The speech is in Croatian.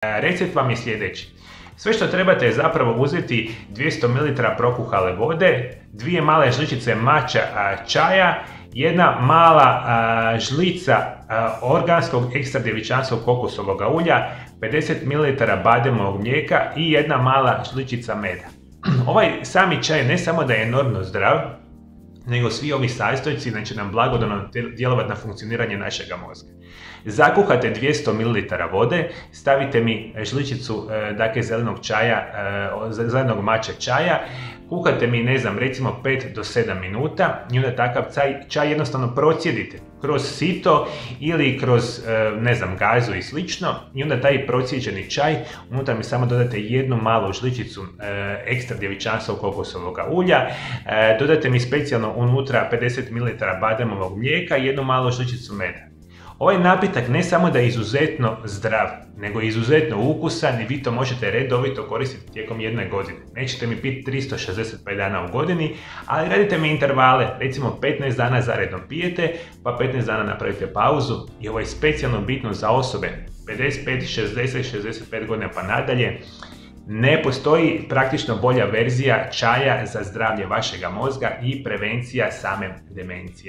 Recept vam je sljedeći. Sve što trebate je zapravo uzeti 200 ml prokuhale vode, 2 male žličice mača čaja, jedna mala žlica organskog ekstra djevičanskog kokosovog ulja, 50 ml bademovog mlijeka i jedna mala žličica meda. Ovaj sami čaj ne samo da je enormno zdrav, nego svi ovi sastojci će nam blagodano djelovati na funkcioniranje našega mozga. Zakuhate 200 ml vode, stavite mi žličicu zelenog čaja, zelenog mača čaja, kuhate mi, recimo 5 do 7 minuta i onda takav čaj jednostavno procijedite kroz sito ili kroz, gazu i slično, i onda taj procijeđeni čaj, unutra mi samo dodate jednu malu žličicu ekstra djevičanskog kokosovog ulja, dodate mi specijalno unutra 50 ml bademovog mlijeka i jednu malu žličicu meda. Ovaj napitak ne samo da je izuzetno zdrav, nego je izuzetno ukusan i vi to možete redovito koristiti tijekom jedne godine. Nećete mi piti 365 dana u godini, ali radite mi intervale, recimo 15 dana zaredom pijete, pa 15 dana napravite pauzu, i ovo je specijalno bitno za osobe 55, 60, 65 godina pa nadalje. Ne postoji praktično bolja verzija čaja za zdravlje vašega mozga i prevencija same demencije.